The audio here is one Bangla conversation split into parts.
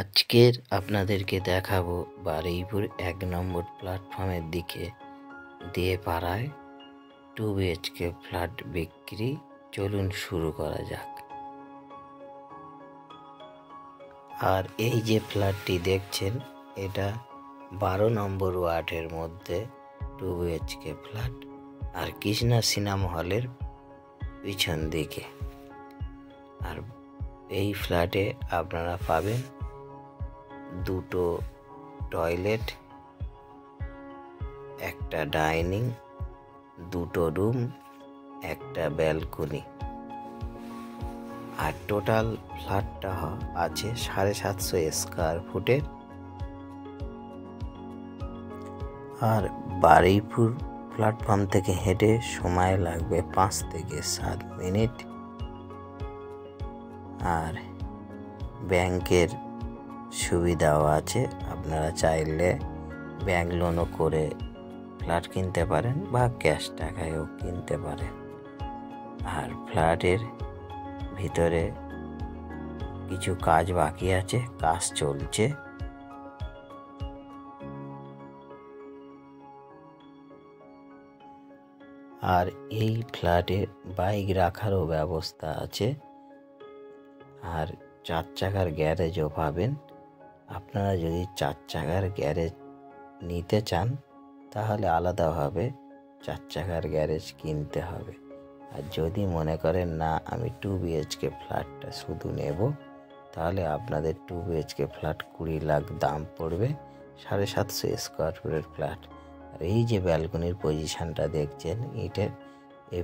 আজকের আপনাদেরকে দেখাবো বারুইপুর ১ নম্বর প্ল্যাটফর্মের দিকে দিয়ে পাড়ায় 2 BHK ফ্ল্যাট বিক্রি। চলুন শুরু করা যাক। আর এই যে ফ্ল্যাটটি দেখছেন, এটা 12 নম্বর ওয়ার্ডের মধ্যে 2 BHK ফ্ল্যাট, আর কৃষ্ণা সিনেমা হলের পিছন দিকে। আর এই ফ্ল্যাটে আপনারা পাবেন 2টো টয়লেট, একটা ডাইনিং, 2টো রুম, একটা ব্যালকনি। আর টোটাল ফ্ল্যাটটা আছে 750 স্কোয়ার ফুটের। আর বারুইপুর প্ল্যাটফর্ম থেকে হেঁটে সময় লাগবে 5 থেকে 7 মিনিট। আর ব্যাংকের সুবিধাও আছে, আপনারা চাইলে ব্যাংক লোনও করে ফ্ল্যাট কিনতে পারেন বা ক্যাশ টাকায়ও কিনতে পারেন। আর ফ্ল্যাটের ভিতরে কিছু কাজ বাকি আছে, কাজ চলছে। আর এই ফ্ল্যাটে বাইক রাখারও ব্যবস্থা আছে, আর 4 চাকার গ্যারেজও পাবেন। আপনারা যদি 4 চাকার গ্যারেজ নিতে চান তাহলে আলাদাভাবে 4 চাকার গ্যারেজ কিনতে হবে। আর যদি মনে করেন না আমি 2 BHK ফ্ল্যাটটা শুধু নেব, তাহলে আপনাদের 2 BHK ফ্ল্যাট 20 লাখ দাম পড়বে, 750 স্কোয়ার ফুটের ফ্ল্যাট। আর এই যে ব্যালকনির পজিশনটা দেখছেন, ইটের এই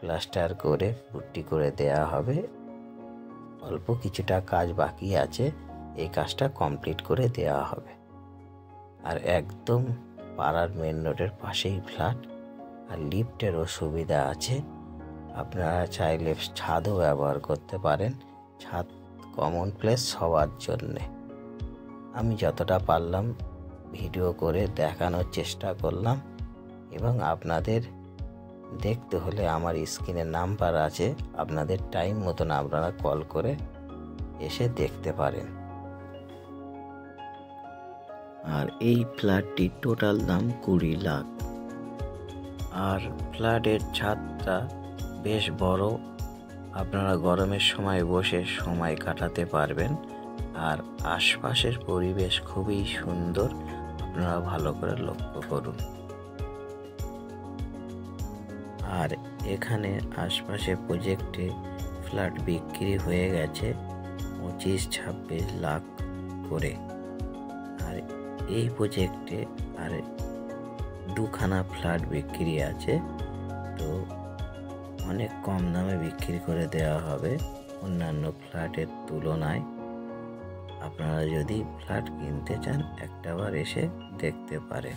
প্লাস্টার করে পুট্টি করে দেয়া হবে। অল্প কিছুটা কাজ বাকি আছে, এই কাজটা কমপ্লিট করে দেওয়া হবে। আর একদম পাড়ার মেন রোডের পাশেই ফ্ল্যাট, আর লিফটেরও সুবিধা আছে। আপনারা চাইলে ছাদও ব্যবহার করতে পারেন, ছাদ কমন প্লেস সবার জন্যে। আমি যতটা পারলাম ভিডিও করে দেখানোর চেষ্টা করলাম, এবং আপনাদের দেখতে হলে আমার স্ক্রিনে নাম্বার আছে, আপনাদের টাইম মতন আপনারা কল করে এসে দেখতে পারেন। আর এই ফ্ল্যাটটির টোটাল দাম 20 লাখ। আর ফ্ল্যাটের ছাদটা বেশ বড়, আপনারা গরমের সময় বসে সময় কাটাতে পারবেন। আর আশপাশের পরিবেশ খুবই সুন্দর, আপনারা ভালো করে লক্ষ্য করুন। আর এখানে আশপাশে প্রজেক্টে ফ্ল্যাট বিক্রি হয়ে গেছে 25-26 লাখ করে। আর এই প্রজেক্টে আর 2খানা ফ্ল্যাট বিক্রি আছে, তো অনেক কম দামে বিক্রি করে দেওয়া হবে অন্যান্য ফ্ল্যাটের তুলনায়। আপনারা যদি ফ্ল্যাট কিনতে চান একটাবার এসে দেখতে পারেন।